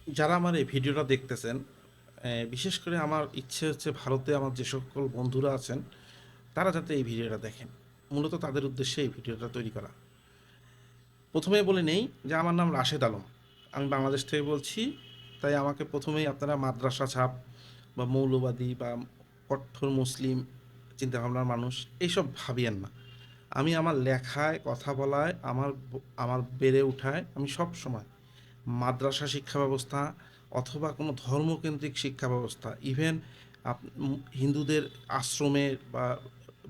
যারা আমার এই ভিডিওটা দেখতেছেন, বিশেষ করে আমার ইচ্ছে হচ্ছে ভারতে আমার যে সকল বন্ধুরা আছেন তারা যাতে এই ভিডিওটা দেখেন। মূলত তাদের উদ্দেশ্যে এই ভিডিওটা তৈরি করা। প্রথমে বলে নেই যে আমার নাম রাশেদ আলম। আমি বাংলাদেশ থেকে বলছি। তাই আমাকে প্রথমেই আপনারা মাদ্রাসা ছাপ বা মৌলবাদী বা কট্টর মুসলিম চিন্তাভাবনার মানুষ এইসব ভাবিয়েন না। আমি আমার লেখায়, কথা বলায়, আমার বেড়ে উঠায় আমি সব সময় মাদ্রাসা শিক্ষা ব্যবস্থা অথবা কোনো ধর্মকেন্দ্রিক শিক্ষা ব্যবস্থা, ইভেন হিন্দুদের আশ্রমের বা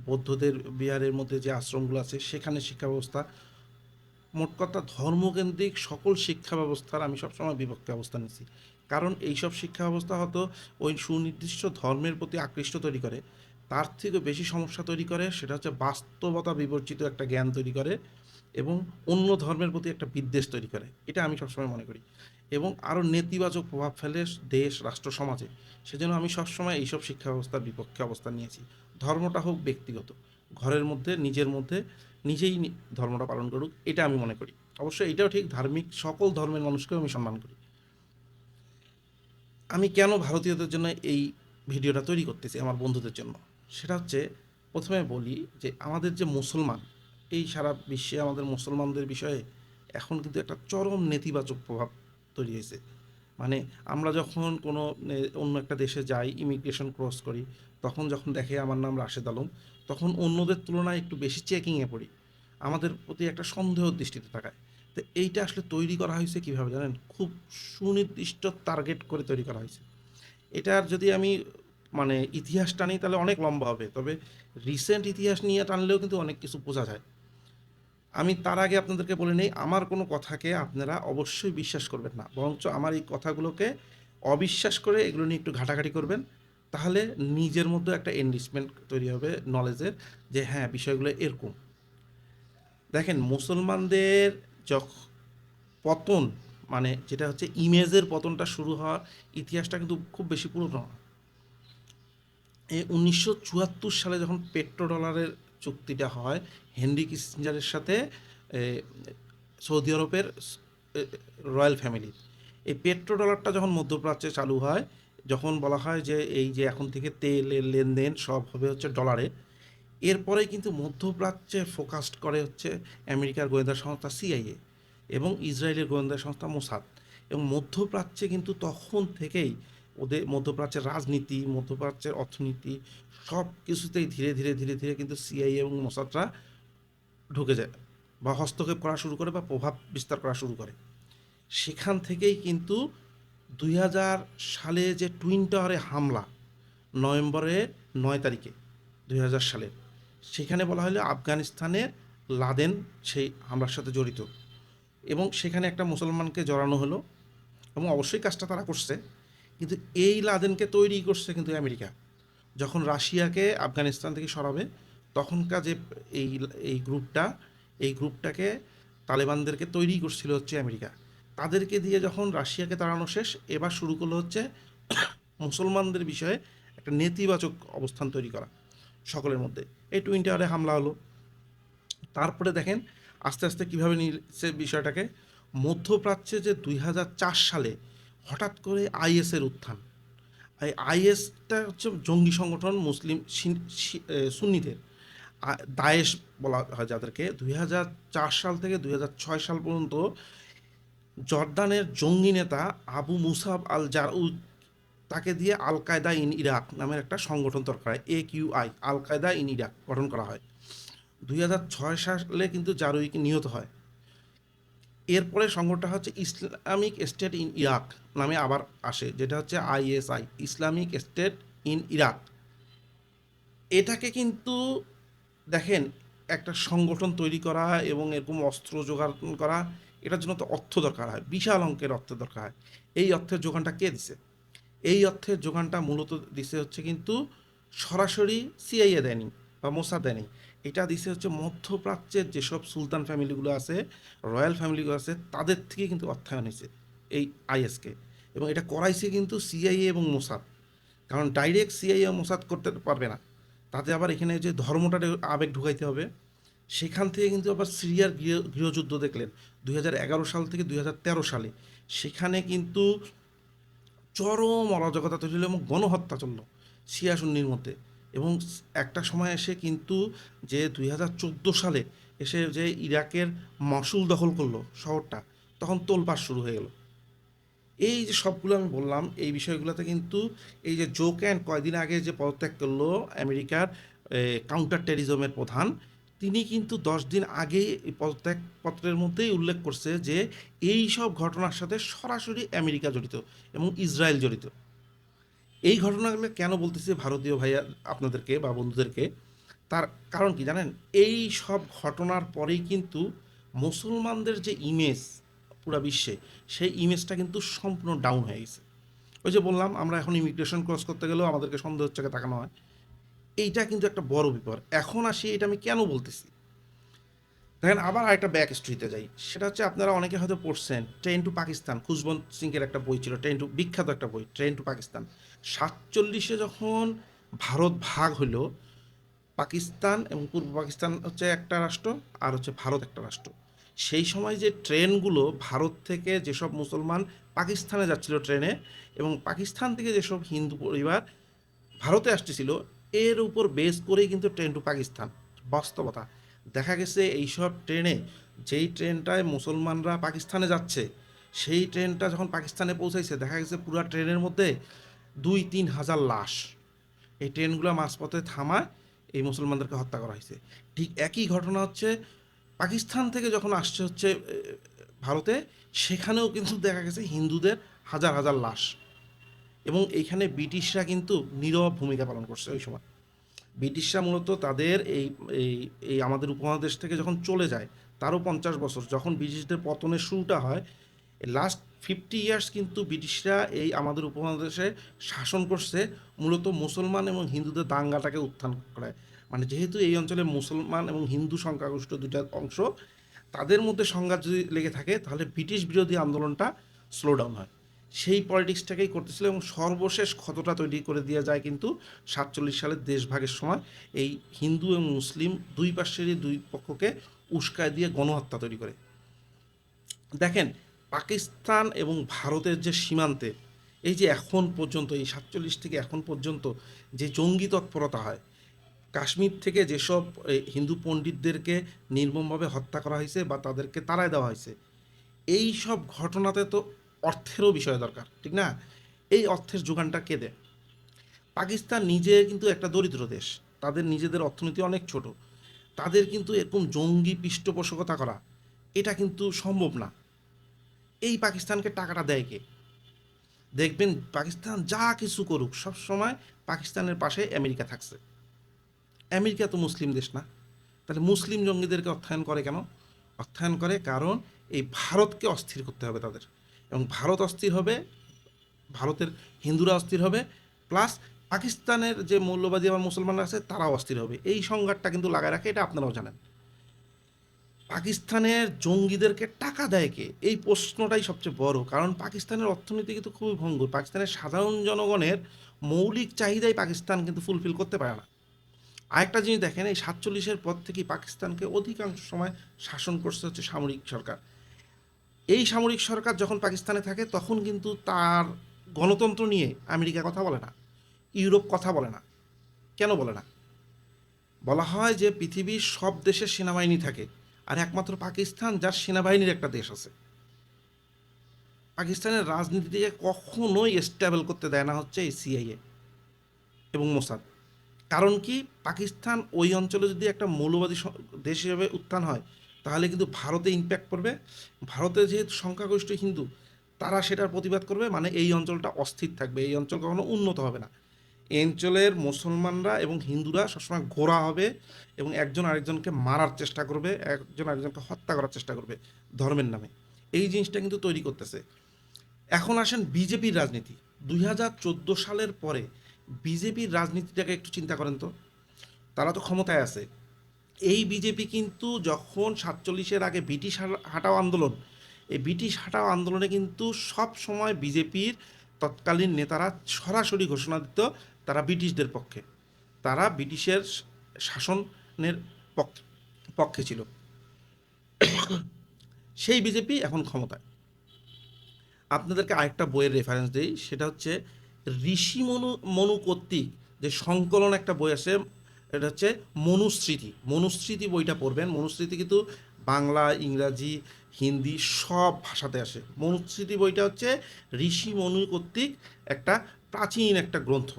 বৌদ্ধদের বিহারের মধ্যে যে আশ্রমগুলো আছে সেখানে শিক্ষা ব্যবস্থা, মোট কথা ধর্মকেন্দ্রিক সকল শিক্ষা ব্যবস্থার আমি সবসময় বিপক্ষে অবস্থান নিচ্ছি। কারণ এইসব শিক্ষা ব্যবস্থা হয়তো ওই সুনির্দিষ্ট ধর্মের প্রতি আকৃষ্ট তৈরি করে, তার থেকে বেশি সমস্যা তৈরি করে সেটা হচ্ছে বাস্তবতা বিবর্জিত একটা জ্ঞান তৈরি করে এবং অন্য ধর্মের প্রতি একটা বিদ্বেষ তৈরি করে। এটা আমি সবসময় মনে করি এবং আরও নেতিবাচক প্রভাব ফেলে দেশ, রাষ্ট্র, সমাজে। সেজন্য আমি সবসময় এইসব শিক্ষা ব্যবস্থার বিপক্ষে অবস্থান নিয়েছি। ধর্মটা হোক ব্যক্তিগত, ঘরের মধ্যে নিজের মধ্যে নিজেই ধর্মটা পালন করুক, এটা আমি মনে করি। অবশ্যই এটাও ঠিক, ধার্মিক সকল ধর্মের মানুষকেও আমি সম্মান করি। আমি কেন ভারতীয়দের জন্য এই ভিডিওটা তৈরি করতেছি আমার বন্ধুদের জন্য, সেটা হচ্ছে প্রথমে বলি যে আমাদের যে মুসলমান, এই সারা বিশ্বে আমাদের মুসলমানদের বিষয়ে এখন কিন্তু একটা চরম নেতিবাচক প্রভাব তৈরি হয়েছে। মানে আমরা যখন কোনো অন্য একটা দেশে যাই, ইমিগ্রেশন ক্রস করি, তখন যখন দেখে আমার নাম রাশেদ আলম, তখন অন্যদের তুলনায় একটু বেশি চেকিংয়ে পড়ি, আমাদের প্রতি একটা সন্দেহ দৃষ্টিতে তাকায়। তো এইটা আসলে তৈরি করা হয়েছে কীভাবে জানেন? খুব সুনির্দিষ্ট টার্গেট করে তৈরি করা হয়েছে। এটার যদি আমি মানে ইতিহাস টানি তাহলে অনেক লম্বা হবে, তবে রিসেন্ট ইতিহাস নিয়ে টানলেও কিন্তু অনেক কিছু বোঝা যায়। আমি তার আগে আপনাদেরকে বলে নেই, আমার কোনো কথাকে আপনারা অবশ্যই বিশ্বাস করবেন না, বরঞ্চ আমার এই কথাগুলোকে অবিশ্বাস করে এগুলো নিয়ে একটু ঘাটাঘাটি করবেন। তাহলে নিজের মধ্যে একটা এনরিচমেন্ট তৈরি হবে নলেজের, যে হ্যাঁ বিষয়গুলো এরকম। দেখেন, মুসলমানদের যখন পতন, মানে যেটা হচ্ছে ইমেজের পতনটা শুরু হওয়ার ইতিহাসটা কিন্তু খুব বেশি পুরনো না। এই 1974 সালে যখন পেট্রো ডলারের চুক্তিটা হয় হেনরি কিসিঞ্জারের সাথে, এ, সৌদি আরবের রয়্যাল ফ্যামিলির, এই পেট্রো ডলারটা যখন মধ্যপ্রাচ্যে চালু হয়, যখন বলা হয় যে এই যে এখন থেকে তেলের লেনদেন সব হবে হচ্ছে ডলারে, এরপরেই কিন্তু মধ্যপ্রাচ্যে ফোকাসড করে হচ্ছে আমেরিকার গোয়েন্দা সংস্থা সিআইএ এবং ইসরায়েলের গোয়েন্দা সংস্থা মোসাদ। এবং মধ্যপ্রাচ্যে কিন্তু তখন থেকেই ওদের মধ্যপ্রাচ্যের রাজনীতি, মধ্যপ্রাচ্যের অর্থনীতি সব কিছুতেই ধীরে ধীরে ধীরে ধীরে কিন্তু সিআইএ এবং মোসাদরা ঢুকে যায় বা হস্তক্ষেপ করা শুরু করে বা প্রভাব বিস্তার করা শুরু করে। সেখান থেকেই কিন্তু 2000 সালে যে টুইন টাওয়ারে হামলা, নভেম্বরের 9 তারিখে 2000 সালের, সেখানে বলা হলো আফগানিস্তানের লাদেন সেই হামলার সাথে জড়িত এবং সেখানে একটা মুসলমানকে জড়ানো হলো এবং অবশ্যই কাজটা তারা করছে। কিন্তু এই লাদেনকে তৈরি করছে কিন্তু আমেরিকা। যখন রাশিয়াকে আফগানিস্তান থেকে সরাবে, তখনকার যে এই এই গ্রুপটা, এই গ্রুপটাকে তালেবানদেরকে তৈরি করছিল হচ্ছে আমেরিকা। তাদেরকে দিয়ে যখন রাশিয়াকে তাড়ানো শেষ, এবার শুরু করলো হচ্ছে মুসলমানদের বিষয়ে একটা নেতিবাচক অবস্থান তৈরি করা সকলের মধ্যে। এই টুইন টাওয়ারে হামলা হলো। তারপরে দেখেন আস্তে আস্তে কীভাবে নিচ্ছে বিষয়টাকে। মধ্যপ্রাচ্যে যে 2004 সালে হঠাৎ করে আইএসের উত্থান, এই আইএসটা হচ্ছে জঙ্গি সংগঠন, মুসলিম সুন্নিদের দায়েশ বলা হয় যাদেরকে। 2004 সাল থেকে 2006 সাল পর্যন্ত জর্দানের জঙ্গি নেতা আবু মুসাব আল জারউদ, তাকে দিয়ে আল কায়দা ইন ইরাক নামের একটা সংগঠন দরকার হয়, AQI, আল কায়দা ইন ইরাক গঠন করা হয়। 2006 সালে কিন্তু জারুইকে নিহত হয়। এরপরে সংগঠনটা হচ্ছে ইসলামিক স্টেট ইন ইরাক নামে আবার আসে, যেটা হচ্ছে ISI, Islamic state in Iraq. এটাকে কিন্তু দেখেন, একটা সংগঠন তৈরি করা এবং এরকম অস্ত্র জোগাড় করা, এটার জন্য তো অর্থ দরকার হয়, বিশাল অঙ্কের অর্থ দরকার হয়। এই অর্থের যোগানটা কে দিছে? এই অর্থের যোগানটা মূলত দিছে হচ্ছে কিন্তু সরাসরি সিআইএ দেয়নি বা মোসাদ দেয়নি। এটা দিছে হচ্ছে মধ্যপ্রাচ্যের যেসব সুলতান ফ্যামিলিগুলো আছে, রয়্যাল ফ্যামিলিগুলো আছে, তাদের থেকে কিন্তু অর্থায়ন হয়েছে এই আইএসকে। এবং এটা করাইছে কিন্তু সিআইএ এবং মোসাদ। কারণ ডাইরেক্ট সিআইএ মোসাদ করতে পারবে না, তাতে আবার এখানে যে ধর্মটার আবেগ ঢুকাইতে হবে। সেখান থেকে কিন্তু আবার সিরিয়ার গৃহযুদ্ধ দেখলেন 2011 সাল থেকে 2013 সালে। সেখানে কিন্তু চরম অরাজকতা তৈরি হলো এবং গণহত্যা চলল শিয়া সুন্নির মধ্যে। এবং একটা সময় এসে কিন্তু যে 2014 সালে এসে যে ইরাকের মসুল দখল করলো শহরটা, তখন তোলপাড় শুরু হয়ে গেল। এই যে সবগুলো আমি বললাম, এই বিষয়গুলোতে কিন্তু এই যে জো ক্যান কয়দিন আগে যে পদত্যাগ করলো আমেরিকার কাউন্টার টেরিজমের প্রধান, তিনি কিন্তু 10 দিন আগেই এই পদত্যাগপত্রের মধ্যেই উল্লেখ করছে যে এই সব ঘটনার সাথে সরাসরি আমেরিকা জড়িত এবং ইসরায়েল জড়িত। এই ঘটনাগুলো কেন বলতেছি ভারতীয় ভাইয়া আপনাদেরকে বা বন্ধুদেরকে, তার কারণ কি জানেন? এই সব ঘটনার পরেই কিন্তু মুসলমানদের যে ইমেজ পুরা বিশ্বে, সেই ইমেজটা কিন্তু সম্পূর্ণ ডাউন হয়ে গেছে। ওই যে বললাম, আমরা এখন ইমিগ্রেশন ক্রস করতে গেলেও আমাদেরকে সন্দেহের চোখে তাকানো হয়। এইটা কিন্তু একটা বড় বিপদ। এখন আসি, এটা আমি কেন বলতেছি দেখেন, আবার আরেকটা ব্যাক স্টোরিতে যাই। সেটা হচ্ছে, আপনারা অনেকে হয়তো পড়ছেন ট্রেন টু পাকিস্তান, খুশবন্ত সিংয়ের একটা বই ছিল, বিখ্যাত একটা বই, ট্রেন টু পাকিস্তান। 47-এ যখন ভারত ভাগ হইল, পাকিস্তান এবং পূর্ব পাকিস্তান হচ্ছে একটা রাষ্ট্র, আর হচ্ছে ভারত একটা রাষ্ট্র। সেই সময় যে ট্রেনগুলো ভারত থেকে যেসব মুসলমান পাকিস্তানে যাচ্ছিল ট্রেনে, এবং পাকিস্তান থেকে যেসব হিন্দু পরিবার ভারতে আসতেছিল, এর উপর বেস করেই কিন্তু ট্রেন টু পাকিস্তান। বাস্তবতা দেখা গেছে এইসব ট্রেনে, যেই ট্রেনটায় মুসলমানরা পাকিস্তানে যাচ্ছে, সেই ট্রেনটা যখন পাকিস্তানে পৌঁছাইছে, দেখা গেছে পুরো ট্রেনের মধ্যে 2-3 হাজার লাশ। এই ট্রেনগুলো মাঝপথে থামায় এই মুসলমানদেরকে হত্যা করা হয়েছে। ঠিক একই ঘটনা হচ্ছে পাকিস্তান থেকে যখন আসছে হচ্ছে ভারতে, সেখানেও কিন্তু দেখা গেছে হিন্দুদের হাজার হাজার লাশ। এবং এইখানে ব্রিটিশরা কিন্তু নীরব ভূমিকা পালন করছে ওই সময়। ব্রিটিশরা মূলত তাদের এই এই এই আমাদের উপমহাদেশ থেকে যখন চলে যায়, তারও 50 বছর, যখন ব্রিটিশদের পতনের শুরুটা হয়, লাস্ট 50 ইয়ার্স কিন্তু ব্রিটিশরা এই আমাদের উপমহাদেশে শাসন করছে, মূলত মুসলমান এবং হিন্দুদের দাঙ্গাটাকে উত্থান করে। মানে যেহেতু এই অঞ্চলে মুসলমান এবং হিন্দু সংখ্যাগরিষ্ঠ দুইটা অংশ, তাদের মধ্যে সংঘাত যদি লেগে থাকে, তাহলে ব্রিটিশ বিরোধী আন্দোলনটা স্লো ডাউন হয়। সেই পলিটিক্সটাকেই করতেছিল, এবং সর্বশেষ ক্ষতটা তৈরি করে দেওয়া যায় কিন্তু 47 সালের দেশভাগের সময়, এই হিন্দু এবং মুসলিম দুই পাশেরই দুই পক্ষকে উস্কায় দিয়ে গণহত্যা তৈরি করে। দেখেন, পাকিস্তান এবং ভারতের যে সীমান্তে এই যে এখন পর্যন্ত, এই 47 থেকে এখন পর্যন্ত যে জঙ্গি তৎপরতা হয়, কাশ্মীর থেকে যেসব হিন্দু পণ্ডিতদেরকে নির্মমভাবে হত্যা করা হয়েছে বা তাদেরকে তাড়ায় দেওয়া হয়েছে, এই সব ঘটনাতে তো অর্থেরও বিষয় দরকার, ঠিক না? এই অর্থের যোগানটা কে দেয়? পাকিস্তান নিজে কিন্তু একটা দরিদ্র দেশ, তাদের নিজেদের অর্থনীতি অনেক ছোট, তাদের কিন্তু এরকম জঙ্গি পৃষ্ঠপোষকতা করা এটা কিন্তু সম্ভব না। এই পাকিস্তানকে টাকাটা দেয় কে? দেখবেন পাকিস্তান যা কিছু করুক, সব সময় পাকিস্তানের পাশে আমেরিকা থাকছে। আমেরিকা তো মুসলিম দেশ না, তাহলে মুসলিম জঙ্গিদেরকে অর্থায়ন করে কেন? অর্থায়ন করে কারণ এই ভারতকে অস্থির করতে হবে তাদের, এবং ভারত অস্থির হবে, ভারতের হিন্দুরা অস্থির হবে, প্লাস পাকিস্তানের যে মৌলবাদী বা মুসলমানরা আছে তারাও অস্থির হবে। এই সংঘাতটা কিন্তু লাগায় রাখে, এটা আপনারাও জানেন। পাকিস্তানের জঙ্গিদেরকে টাকা দেয় কে? এই প্রশ্নটাই সবচেয়ে বড়, কারণ পাকিস্তানের অর্থনীতি কিন্তু খুবই ভঙ্গুর। পাকিস্তানের সাধারণ জনগণের মৌলিক চাহিদাই পাকিস্তান কিন্তু ফুলফিল করতে পারে না। আরেকটা জিনিস দেখেন, এই 47-এর পর থেকেই পাকিস্তানকে অধিকাংশ সময় শাসন করছে হচ্ছে সামরিক সরকার। এই সামরিক সরকার যখন পাকিস্তানে থাকে, তখন কিন্তু তার গণতন্ত্র নিয়ে আমেরিকা কথা বলে না, ইউরোপ কথা বলে না। কেন বলে না? বলা হয় যে পৃথিবীর সব দেশের সেনাবাহিনী থাকে, আর একমাত্র পাকিস্তান যার সেনাবাহিনীর একটা দেশ আছে। পাকিস্তানের রাজনীতিটিকে কখনোই স্টেবল করতে দেয় না হচ্ছে এই সিআইএ এবং মোসাদ। কারণ কি? পাকিস্তান ওই অঞ্চলে যদি একটা মৌলবাদী দেশ হিসেবে উত্থান হয়, তাহলে কিন্তু ভারতে ইম্প্যাক্ট পড়বে। ভারতে যেহেতু সংখ্যাগরিষ্ঠ হিন্দু, তারা সেটার প্রতিবাদ করবে, মানে এই অঞ্চলটা অস্থির থাকবে, এই অঞ্চল কখনো উন্নত হবে না। এই অঞ্চলের মুসলমানরা এবং হিন্দুরা সবসময় গোঁড়া হবে, এবং একজন আরেকজনকে মারার চেষ্টা করবে, একজন আরেকজনকে হত্যা করার চেষ্টা করবে ধর্মের নামে। এই জিনিসটা কিন্তু তৈরি করতেছে। এখন আসেন বিজেপির রাজনীতি। 2014 সালের পরে বিজেপির রাজনীতিটাকে একটু চিন্তা করেন তো। তারা তো ক্ষমতায় আছে। এই বিজেপি কিন্তু যখন 47-এর আগে ব্রিটিশ হাটাও আন্দোলন, এই ব্রিটিশ হাটাও আন্দোলনে কিন্তু সব সময় বিজেপির তৎকালীন নেতারা সরাসরি ঘোষণা দিত তারা ব্রিটিশদের পক্ষে, তারা ব্রিটিশের শাসনের পক্ষে পক্ষে ছিল। সেই বিজেপি এখন ক্ষমতায়। আপনাদেরকে আরেকটা বইয়ের রেফারেন্স দিই, সেটা হচ্ছে ঋষি মনু কর্তৃক যে সংকলন একটা বই আছে, এটা হচ্ছে মনুস্মৃতি। মনুস্মৃতি বইটা পড়বেন। মনুস্মৃতি কিন্তু বাংলা, ইংরাজি, হিন্দি সব ভাষাতে আসে। মনুস্মৃতি বইটা হচ্ছে ঋষি মনু কর্তৃক একটা প্রাচীন একটা গ্রন্থ,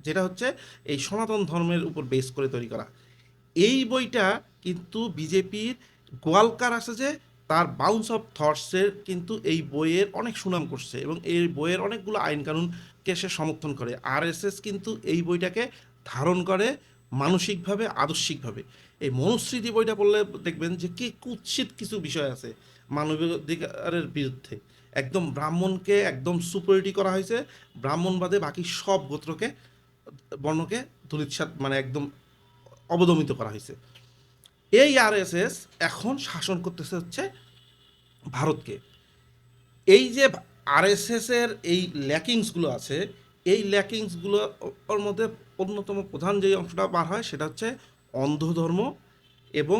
যেটা হচ্ছে এই সনাতন ধর্মের উপর বেস করে তৈরি করা। এই বইটা কিন্তু বিজেপির গোয়ালকার আছে যে, তার বাউন্স অফ থটসের কিন্তু এই বইয়ের অনেক সুনাম করছে এবং এই বইয়ের অনেকগুলো আইন কানুনকে সে সমর্থন করে। আরএসএস কিন্তু এই বইটাকে ধারণ করে মানসিকভাবে, আদর্শিকভাবে। এই মনুস্মৃতি বইটা পড়লে দেখবেন যে কি কুৎসিত কিছু বিষয় আছে মানবাধিকারের বিরুদ্ধে। একদম ব্রাহ্মণকে একদম সুপরিটি করা হয়েছে, ব্রাহ্মণবাদে বাকি সব গোত্রকে, বর্ণকে ধূলিসাৎ মানে একদম অবদমিত করা হয়েছে। এই আরএসএস এখন শাসন করতেছে হচ্ছে ভারতকে। এই যে আরএসএস এর এই ল্যাকিংসগুলো আছে, এই ল্যাকিংসগুলোর মধ্যে অন্যতম প্রধান যে অংশটা বার হয় সেটা হচ্ছে অন্ধ ধর্ম এবং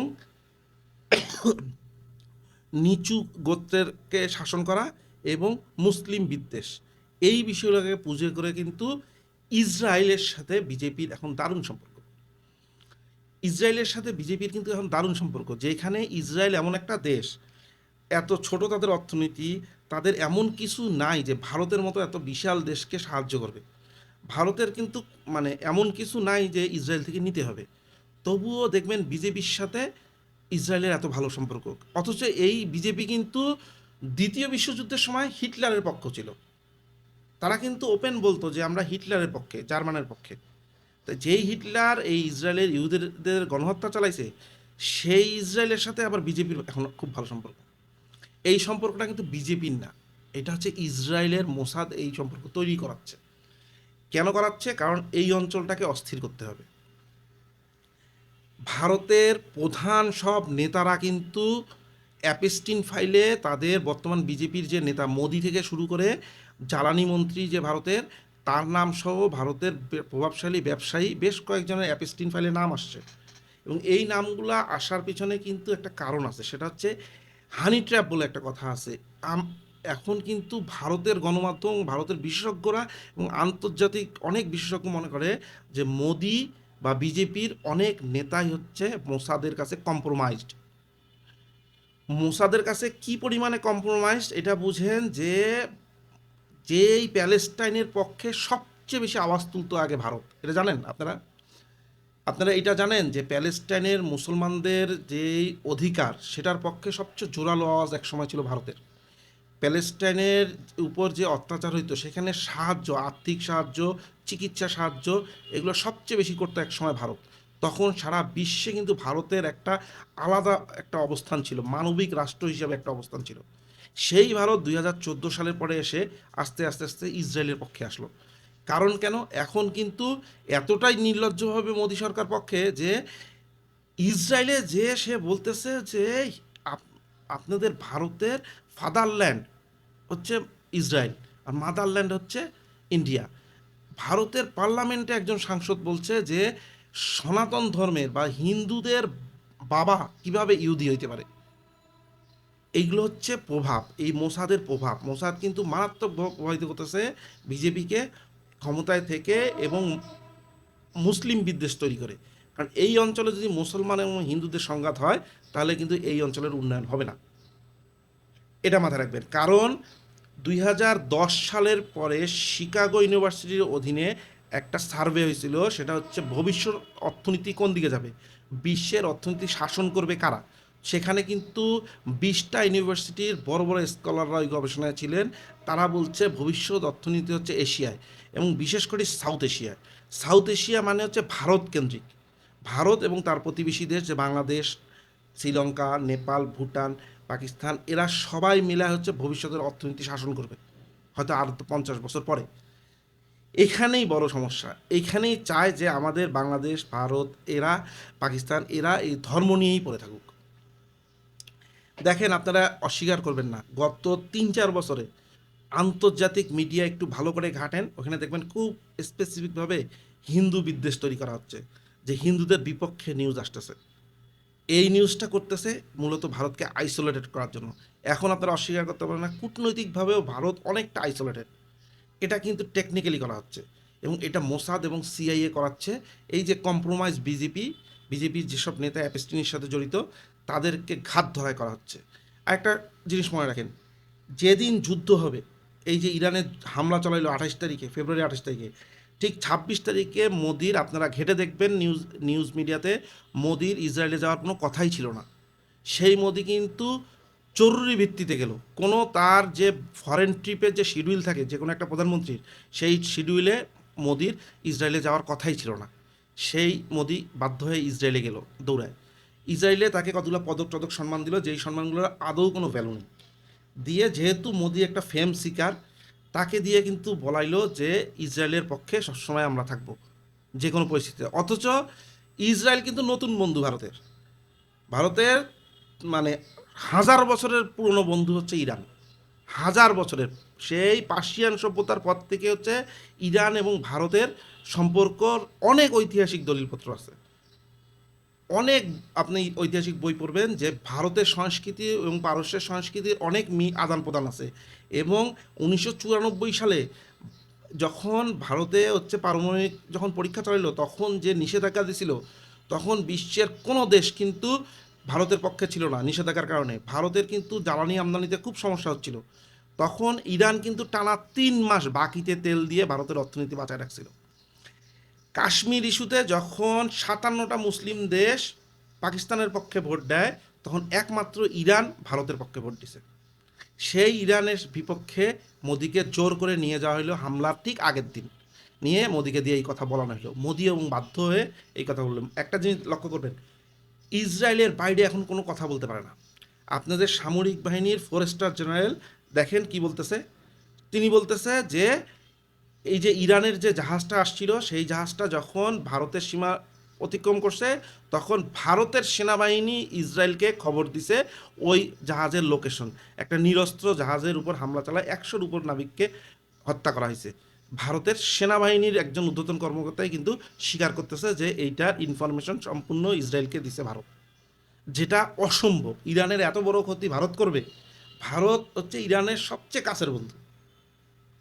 নিচু গোত্রেরকে শাসন করা এবং মুসলিম বিদ্বেষ। এই বিষয়গুলোকে পুজো করে কিন্তু ইসরায়েলের সাথে বিজেপির এখন দারুণ সম্পর্ক। ইসরায়েলের সাথে বিজেপির কিন্তু এখন দারুণ সম্পর্ক, যেখানে ইসরায়েল এমন একটা দেশ, এত ছোট তাদের অর্থনীতি, তাদের এমন কিছু নাই যে ভারতের মতো এত বিশাল দেশকে সাহায্য করবে। ভারতের কিন্তু মানে এমন কিছু নাই যে ইসরায়েল থেকে নিতে হবে। তবুও দেখবেন বিজেপির সাথে ইসরায়েলের এত ভালো সম্পর্ক। অথচ এই বিজেপি কিন্তু দ্বিতীয় বিশ্বযুদ্ধের সময় হিটলারের পক্ষ ছিল। তারা কিন্তু ওপেন বলতো যে আমরা হিটলারের পক্ষে, জার্মানের পক্ষে। তো যেই হিটলার এই ইসরায়েলের ইহুদিদের গণহত্যা চালাইছে, সেই ইসরায়েলের সাথে আবার বিজেপির এখন খুব ভালো সম্পর্ক। এই সম্পর্কটা কিন্তু বিজেপির না, এটা হচ্ছে ইসরায়েলের মোসাদ এই সম্পর্ক তৈরি করাচ্ছে। কেন করাচ্ছে? কারণ এই অঞ্চলটাকে অস্থির করতে হবে। ভারতের প্রধান সব নেতারা কিন্তু অ্যাপেস্টিন ফাইলে তাদের বর্তমান বিজেপির যে নেতা মোদি থেকে শুরু করে জ্বালানি মন্ত্রী যে ভারতের, তার নাম সহ ভারতের প্রভাবশালী ব্যবসায়ী বেশ কয়েকজনের অ্যাপেস্টিন ফাইলে নাম আসছে। এবং এই নামগুলা আসার পিছনে কিন্তু একটা কারণ আছে, সেটা হচ্ছে হানি ট্র্যাপ বলে একটা কথা আছে। এখন কিন্তু ভারতের গণমাধ্যম, ভারতের বিশেষজ্ঞরা এবং আন্তর্জাতিক অনেক বিশেষজ্ঞ মনে করে যে মোদি বা বিজেপির অনেক নেতাই হচ্ছে মোসাদের কাছে কম্প্রোমাইজড। মোসাদের কাছে কি পরিমাণে কম্প্রোমাইজড এটা বুঝেন যে, যেই প্যালেস্টাইনের পক্ষে সবচেয়ে বেশি আওয়াজ তুলতো আগে ভারত, এটা জানেন আপনারা? আপনারা এটা জানেন যে প্যালেস্টাইনের মুসলমানদের যেই অধিকার, সেটার পক্ষে সবচেয়ে জোরালো আওয়াজ এক সময় ছিল ভারতের। প্যালেস্টাইনের উপর যে অত্যাচার হইতো, সেখানে সাহায্য, আর্থিক সাহায্য, চিকিৎসা সাহায্য, এগুলো সবচেয়ে বেশি করতো এক সময় ভারত। তখন সারা বিশ্বে কিন্তু ভারতের একটা আলাদা একটা অবস্থান ছিল, মানবিক রাষ্ট্র হিসাবে একটা অবস্থান ছিল। সেই ভারত 2014 সালের পরে এসে আস্তে আস্তে আস্তে ইসরায়েলের পক্ষে আসলো। কারণ কেন? এখন কিন্তু এতটাই নির্লজ্জভাবে মোদী সরকার পক্ষে যে ইসরায়েলে যে সে বলতেছে যে আপনাদের ভারতের ফাদারল্যান্ড হচ্ছে ইসরায়েল আর মাদারল্যান্ড হচ্ছে ইন্ডিয়া। ভারতের পার্লামেন্টে একজন সাংসদ বলছে যে সনাতন ধর্মের বা হিন্দুদের বাবা কিভাবে ইহুদি হইতে পারে। এইগুলো হচ্ছে প্রভাব, এই মোসাদের প্রভাব। মোসাদ কিন্তু মারাত্মকভাবে প্রভাবিত করতেছে বিজেপিকে ক্ষমতায় থেকে এবং মুসলিম বিদ্বেষ তৈরি করে। কারণ এই অঞ্চলে যদি মুসলমান এবং হিন্দুদের সংঘাত হয়, তাহলে কিন্তু এই অঞ্চলের উন্নয়ন হবে না। এটা মাথায় রাখবেন। কারণ 2010 সালের পরে শিকাগো ইউনিভার্সিটির অধীনে একটা সার্ভে হয়েছিল, সেটা হচ্ছে ভবিষ্যৎ অর্থনীতি কোন দিকে যাবে, বিশ্বের অর্থনীতি শাসন করবে কারা। সেখানে কিন্তু 20টা ইউনিভার্সিটির বড় বড় স্কলাররা ওই গবেষণায় ছিলেন। তারা বলছে ভবিষ্যৎ অর্থনীতি হচ্ছে এশিয়ায় এবং বিশেষ করে সাউথ এশিয়ায়। সাউথ এশিয়া মানে হচ্ছে ভারত কেন্দ্রিক। ভারত এবং তার প্রতিবেশী দেশ যে বাংলাদেশ, শ্রীলঙ্কা, নেপাল, ভুটান, পাকিস্তান, এরা সবাই মিলে হচ্ছে ভবিষ্যতের অর্থনীতি শাসন করবে, হয়তো আর 50 বছর পরে। এখানেই বড় সমস্যা। এইখানেই চায় যে আমাদের বাংলাদেশ, ভারত, এরা পাকিস্তান, এরা এই ধর্ম নিয়েই পড়ে থাকুক। দেখেন, আপনারা অস্বীকার করবেন না, গত 3-4 বছরে আন্তর্জাতিক মিডিয়া একটু ভালো করে ঘাটেন, ওখানে দেখবেন খুব স্পেসিফিকভাবে হিন্দু বিদ্বেষ তৈরি করা হচ্ছে, যে হিন্দুদের বিপক্ষে নিউজ আসতেছে। এই নিউজটা করতেছে মূলত ভারতকে আইসোলেটেড করার জন্য। এখন আপনারা অস্বীকার করতে পারেন না, কূটনৈতিকভাবেও ভারত অনেকটা আইসোলেটেড। এটা কিন্তু টেকনিক্যালি করা হচ্ছে এবং এটা মোসাদ এবং সিআইএ করাচ্ছে। এই যে কম্প্রোমাইজ বিজেপির যেসব নেতা অ্যাপেস্টিনির সাথে জড়িত তাদেরকে ঘাত ধরায় করা হচ্ছে। আর একটা জিনিস মনে রাখেন, যেদিন যুদ্ধ হবে, এই যে ইরানে হামলা চালাইলো 28 তারিখে, ফেব্রুয়ারি 28 তারিখে, ঠিক 26 তারিখে মোদির, আপনারা ঘেটে দেখবেন নিউজ মিডিয়াতে, মোদির ইসরায়েলে যাওয়ার কোনো কথাই ছিল না। সেই মোদি কিন্তু জরুরি ভিত্তিতে গেল। কোনো তার যে ফরেন ট্রিপের যে শিডিউল থাকে যে কোনো একটা প্রধানমন্ত্রীর, সেই শিডিউলে মোদির ইসরায়েলে যাওয়ার কথাই ছিল না। সেই মোদি বাধ্য হয়ে ইসরায়েলে গেল দৌড়ায়। ইসরায়েলে তাকে কতগুলো পদক টদক সম্মান দিল, যেই সম্মানগুলোর আদৌ কোনো ভ্যালু নেই। দিয়ে যেহেতু মোদি একটা ফেম সিকার, তাকে দিয়ে কিন্তু বলাইলো যে ইসরায়েলের পক্ষে সবসময় আমরা থাকবো যে কোনো পরিস্থিতিতে। অথচ ইসরায়েল কিন্তু নতুন বন্ধু ভারতের। ভারতের মানে হাজার বছরের পুরনো বন্ধু হচ্ছে ইরান। হাজার বছরের, সেই পার্সিয়ান সভ্যতার পর থেকে হচ্ছে ইরান এবং ভারতের সম্পর্কর অনেক ঐতিহাসিক দলিলপত্র আছে। অনেক, আপনি ঐতিহাসিক বই পড়বেন যে ভারতের সংস্কৃতি এবং পারস্যের সংস্কৃতির অনেক আদান প্রদান আছে। এবং 1994 সালে যখন ভারতে হচ্ছে পারমাণবিক যখন পরীক্ষা চালাইলো, তখন যে নিষেধাজ্ঞা দিছিল, তখন বিশ্বের কোনো দেশ কিন্তু ভারতের পক্ষে ছিল না নিষেধাজ্ঞার কারণে। ভারতের কিন্তু জ্বালানি আমদানিতে খুব সমস্যা হচ্ছিল। তখন ইরান কিন্তু টানা 3 মাস বাকিতে তেল দিয়ে ভারতের অর্থনীতি বাঁচায় রাখছিল। কাশ্মীর ইস্যুতে যখন 57টা মুসলিম দেশ পাকিস্তানের পক্ষে ভোট দেয়, তখন একমাত্র ইরান ভারতের পক্ষে ভোট দিছে। সেই ইরানের বিপক্ষে মোদিকে জোর করে নিয়ে যাওয়া হলো হামলার ঠিক আগের দিন, নিয়ে মোদিকে দিয়ে এই কথা বলানো হলো। মোদি এবং বাধ্য হয়ে এই কথা বললেন। একটা জিনিস লক্ষ্য করবেন, ইসরায়েলের বাইরে এখন কোনো কথা বলতে পারে না। আপনাদের সামরিক বাহিনীর 4 স্টার জেনারেল দেখেন কি বলতেছে। তিনি বলতেছে যে এই যে ইরানের যে জাহাজটা আসছিল, সেই জাহাজটা যখন ভারতের সীমা অতিক্রম করছে, তখন ভারতের সেনাবাহিনী ইসরায়েলকে খবর দিছে ওই জাহাজের লোকেশন। একটা নিরস্ত্র জাহাজের উপর হামলা চালায় 100-র উপর নাবিককে হত্যা করা হয়েছে। ভারতের সেনাবাহিনীর একজন ঊর্ধ্বতন কর্মকর্তাই কিন্তু স্বীকার করতেছে যে এইটার ইনফরমেশন সম্পূর্ণ ইসরায়েলকে দিছে ভারত, যেটা অসম্ভব। ইরানের এত বড় ক্ষতি ভারত করবে? ভারত হচ্ছে ইরানের সবচেয়ে কাছের বন্ধু,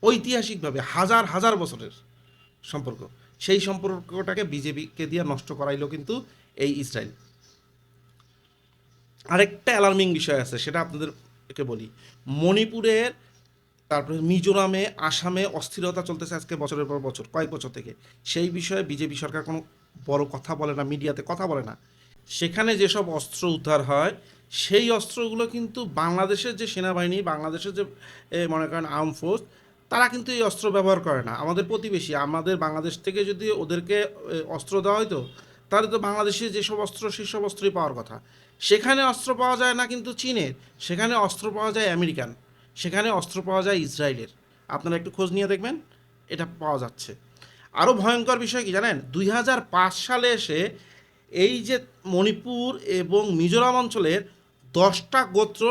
ঐতিহাসিকভাবে হাজার হাজার বছরের সম্পর্ক। সেই সম্পর্কটাকে বিজেপিকে দিয়ে নষ্ট করাইলো কিন্তু এই ইসরায়েল। আরেকটা অ্যালার্মিং বিষয় আছে, সেটা আপনাদেরকে বলি। মণিপুরের, তারপরে মিজোরামে, আসামে অস্থিরতা চলতেছে আজকে বছরের পর বছর, কয়েক বছর থেকে। সেই বিষয়ে বিজেপি সরকার কোনো বড় কথা বলে না, মিডিয়াতে কথা বলে না। সেখানে যেসব অস্ত্র উদ্ধার হয়, সেই অস্ত্রগুলো কিন্তু বাংলাদেশের যে সেনাবাহিনী, বাংলাদেশের যে মনে করেন আর্ম ফোর্স, তারা কিন্তু এই অস্ত্র ব্যবহার করে না। আমাদের প্রতিবেশী, আমাদের বাংলাদেশ থেকে যদি ওদেরকে অস্ত্র দেওয়া হয়তো, তাহলে তো বাংলাদেশে যেসব অস্ত্র, সেসব অস্ত্রই পাওয়ার কথা। সেখানে অস্ত্র পাওয়া যায় না কিন্তু চীনের, সেখানে অস্ত্র পাওয়া যায় আমেরিকান, সেখানে অস্ত্র পাওয়া যায় ইসরায়েলের। আপনারা একটু খোঁজ নিয়ে দেখবেন, এটা পাওয়া যাচ্ছে। আরও ভয়ঙ্কর বিষয় কি জানেন, 2005 সালে এসে এই যে মণিপুর এবং মিজোরাম অঞ্চলের 10টা গোত্র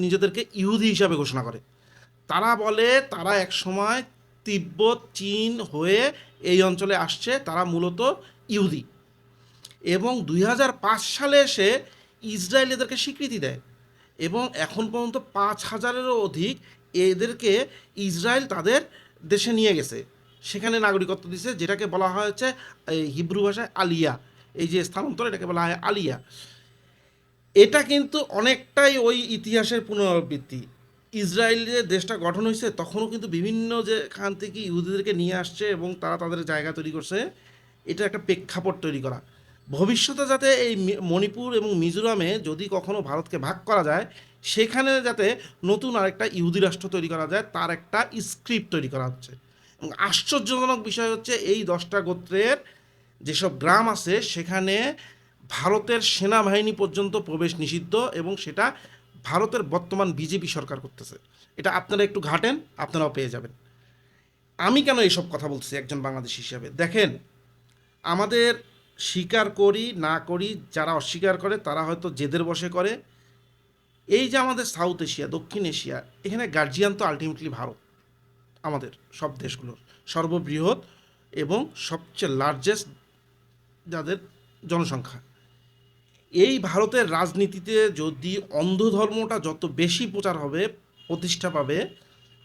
নিজেদেরকে ইহুদি হিসাবে ঘোষণা করে। তারা বলে তারা একসময় তিব্বত চীন হয়ে এই অঞ্চলে আসছে, তারা মূলত ইহুদি। এবং 2005 সালে এসে ইসরায়েল এদেরকে স্বীকৃতি দেয় এবং এখন পর্যন্ত 5,000-এরও অধিক এদেরকে ইসরায়েল তাদের দেশে নিয়ে গেছে, সেখানে নাগরিকত্ব দিছে, যেটাকে বলা হয়েছে এই হিব্রু ভাষায় আলিয়া। এই যে স্থানান্তর, এটাকে বলা হয় আলিয়া। এটা কিন্তু অনেকটাই ওই ইতিহাসের পুনরাবৃত্তি। ইসরায়েলের দেশটা গঠন হয়েছে তখনও কিন্তু বিভিন্ন যেখান থেকে ইহুদিদেরকে নিয়ে আসছে এবং তারা তাদের জায়গা তৈরি করছে। এটা একটা প্রেক্ষাপট তৈরি করা, ভবিষ্যতে যাতে এই মণিপুর এবং মিজোরামে যদি কখনো ভারতকে ভাগ করা যায়, সেখানে যাতে নতুন আরেকটা ইহুদি রাষ্ট্র তৈরি করা যায়, তার একটা স্ক্রিপ্ট তৈরি করা হচ্ছে। এবং আশ্চর্যজনক বিষয় হচ্ছে এই 10টা গোত্রের যেসব গ্রাম আছে, সেখানে ভারতের সেনাবাহিনী পর্যন্ত প্রবেশ নিষিদ্ধ, এবং সেটা ভারতের বর্তমান বিজেপি সরকার করতেছে। এটা আপনারা একটু ঘাটেন, আপনারাও পেয়ে যাবেন। আমি কেন এইসব কথা বলছি একজন বাংলাদেশি হিসাবে? দেখেন, আমাদের স্বীকার করি না করি, যারা অস্বীকার করে তারা হয়তো জেদের বসে করে। এই যে আমাদের সাউথ এশিয়া, দক্ষিণ এশিয়া, এখানে গার্জিয়ান তো আলটিমেটলি ভারত। আমাদের সব দেশগুলোর সর্ববৃহৎ এবং সবচেয়ে লার্জেস্ট যাদের জনসংখ্যা, এই ভারতের রাজনীতিতে যদি অন্ধ ধর্মটা যত বেশি প্রচার হবে, প্রতিষ্ঠা পাবে,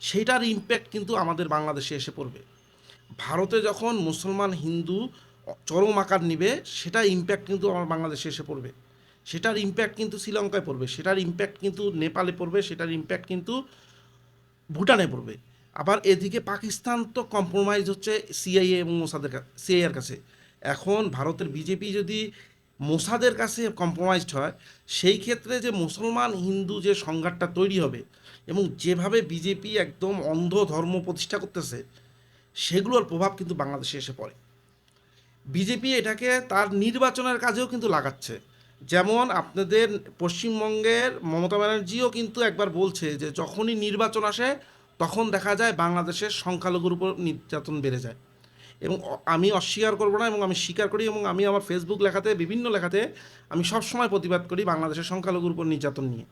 সেটার ইম্প্যাক্ট কিন্তু আমাদের বাংলাদেশে এসে পড়বে। ভারতে যখন মুসলমান হিন্দু চরম আকার নিবে, সেটার ইম্প্যাক্ট কিন্তু আমার বাংলাদেশে এসে পড়বে। সেটার ইম্প্যাক্ট কিন্তু শ্রীলঙ্কায় পড়বে, সেটার ইম্প্যাক্ট কিন্তু নেপালে পড়বে, সেটার ইম্প্যাক্ট কিন্তু ভুটানে পড়বে। আবার এদিকে পাকিস্তান তো কম্প্রোমাইজ হচ্ছে সিআইএ এবং মোসাদের সিআইএর কাছে। এখন ভারতের বিজেপি যদি মোসাদের কাছে কম্প্রোমাইজড হয়, সেই ক্ষেত্রে যে মুসলমান হিন্দু যে সংঘাতটা তৈরি হবে এবং যেভাবে বিজেপি একদম অন্ধ ধর্ম প্রতিষ্ঠা করতেছে, সেগুলোর প্রভাব কিন্তু বাংলাদেশে এসে পড়ে। বিজেপি এটাকে তার নির্বাচনের কাজেও কিন্তু লাগাচ্ছে। যেমন আপনাদের পশ্চিমবঙ্গের মমতা ব্যানার্জিও কিন্তু একবার বলছে যে যখনই নির্বাচন আসে তখন দেখা যায় বাংলাদেশের সংখ্যালঘুর উপর নির্যাতন বেড়ে যায়। এবং আমি অস্বীকার করব না, এবং আমি স্বীকার করি, এবং আমি আমার ফেসবুক লেখাতে, বিভিন্ন লেখাতে আমি সবসময় প্রতিবাদ করি বাংলাদেশের সংখ্যালঘুর উপর নির্যাতন নিয়ে।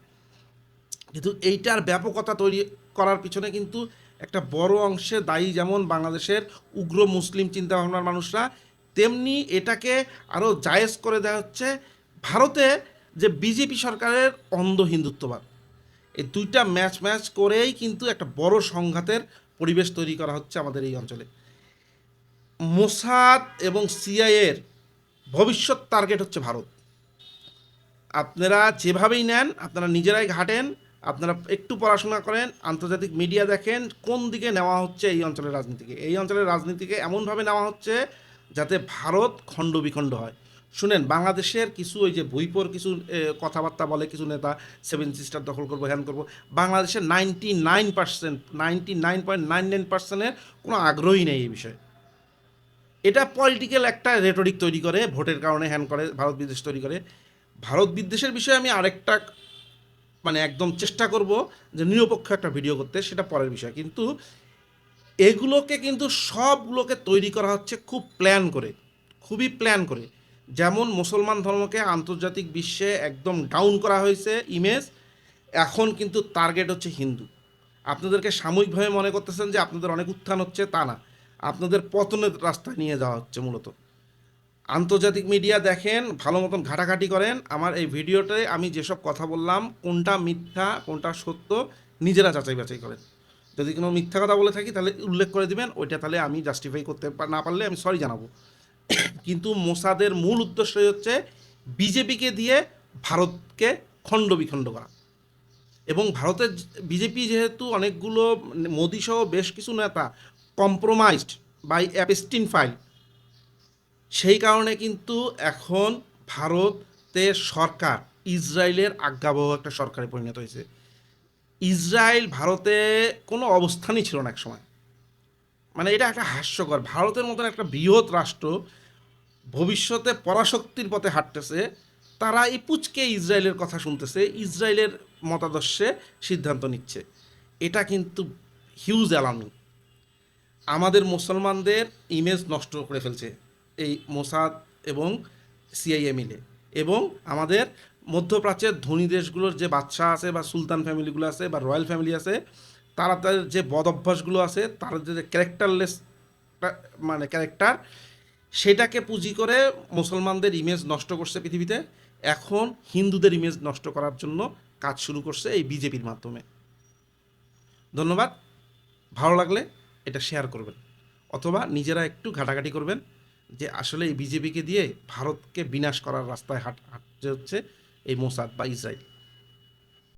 কিন্তু এইটার ব্যাপকতা তৈরি করার পিছনে কিন্তু একটা বড় অংশে দায়ী যেমন বাংলাদেশের উগ্র মুসলিম চিন্তাভাবনার মানুষরা, তেমনি এটাকে আরও জায়েজ করে দেওয়া হচ্ছে ভারতে যে বিজেপি সরকারের অন্ধ হিন্দুত্ববাদ। এই দুইটা ম্যাচ করেই কিন্তু একটা বড় সংঘাতের পরিবেশ তৈরি করা হচ্ছে আমাদের এই অঞ্চলে। মোসাদ এবং সিআইএর ভবিষ্যৎ টার্গেট হচ্ছে ভারত। আপনারা যেভাবেই নেন, আপনারা নিজেরাই ঘাটেন, আপনারা একটু পড়াশোনা করেন, আন্তর্জাতিক মিডিয়া দেখেন কোন দিকে নেওয়া হচ্ছে এই অঞ্চলের রাজনীতিকে। এই অঞ্চলের রাজনীতিকে এমনভাবে নেওয়া হচ্ছে যাতে ভারত খণ্ড বিখণ্ড হয়। শুনেন, বাংলাদেশের কিছু ওই যে বইপোর কিছু কথাবার্তা বলে কিছু নেতা, 7 সিস্টার দখল করবো, হ্যান করবো। বাংলাদেশের 99%, 99.99%-এর কোনো আগ্রহই নেই এই বিষয়ে। এটা পলিটিক্যাল একটা রেটরিক তৈরি করে, ভোটের কারণে হ্যান করে, ভারত বিদ্বেষ তৈরি করে। ভারত বিদ্বেষের বিষয়ে আমি আরেকটা মানে একদম চেষ্টা করব যে নিরপেক্ষ একটা ভিডিও করতে, সেটা পরের বিষয়। কিন্তু এগুলোকে কিন্তু সবগুলোকে তৈরি করা হচ্ছে খুব প্ল্যান করে, খুবই প্ল্যান করে। যেমন মুসলমান ধর্মকে আন্তর্জাতিক বিশ্বে একদম ডাউন করা হয়েছে ইমেজ, এখন কিন্তু টার্গেট হচ্ছে হিন্দু। আপনাদেরকে সাময়িকভাবে মনে করতেছেন যে আপনাদের অনেক উত্থান হচ্ছে, তা না, আপনাদের পতনের রাস্তায় নিয়ে যাওয়া হচ্ছে মূলত। আন্তর্জাতিক মিডিয়া দেখেন, ভালো মতন ঘাটাঘাটি করেন। আমার এই ভিডিওতে আমি যেসব কথা বললাম কোনটা মিথ্যা কোনটা সত্য নিজেরা যাচাই বাছাই করেন। যদি কোনো মিথ্যা কথা বলে থাকি তাহলে উল্লেখ করে দিবেন, ওইটা তাহলে আমি জাস্টিফাই করতে না পারলে আমি সরি জানাবো। কিন্তু মোসাদের মূল উদ্দেশ্যই হচ্ছে বিজেপিকে দিয়ে ভারতকে খণ্ড বিখণ্ড করা। এবং ভারতের বিজেপি যেহেতু অনেকগুলো মোদি সহ বেশ কিছু নেতা কম্প্রোমাইজড বাই অ্যাপস্টিন ফাইল, সেই কারণে কিন্তু এখন ভারতের সরকার ইসরায়েলের আজ্ঞাবহ একটা সরকারে পরিণত হয়েছে। ইসরায়েল ভারতে কোনো অবস্থানই ছিল না এক সময়। মানে এটা একটা হাস্যকর, ভারতের মতন একটা বৃহৎ রাষ্ট্র ভবিষ্যতে পরাশক্তির পথে হাঁটতেছে, তারা এই পুচকে ইসরায়েলের কথা শুনতেছে, ইসরায়েলের মতাদর্শে সিদ্ধান্ত নিচ্ছে। এটা কিন্তু হিউজ অ্যালার্মিং। আমাদের মুসলমানদের ইমেজ নষ্ট করে ফেলছে এই মোসাদ এবং সিআইএ মিলে। এবং আমাদের মধ্যপ্রাচ্যের ধনী দেশগুলোর যে বাদশাহ আছে বা সুলতান ফ্যামিলিগুলো আছে বা রয়্যাল ফ্যামিলি আছে, তারা তাদের যে বদ অভ্যাসগুলো আছে, তারা যে ক্যারেক্টারলেস মানে ক্যারেক্টার, সেটাকে পুঁজি করে মুসলমানদের ইমেজ নষ্ট করছে পৃথিবীতে। এখন হিন্দুদের ইমেজ নষ্ট করার জন্য কাজ শুরু করছে এই বিজেপির মাধ্যমে। ধন্যবাদ। ভালো লাগলে এটা শেয়ার করবেন, অথবা নিজেরা একটু ঘাটাঘাটি করবেন যে আসলে এই বিজেপিকে দিয়ে ভারতকে বিনাশ করার রাস্তায় হাঁটতে হচ্ছে এই মোসাদ বা ইসরায়েল।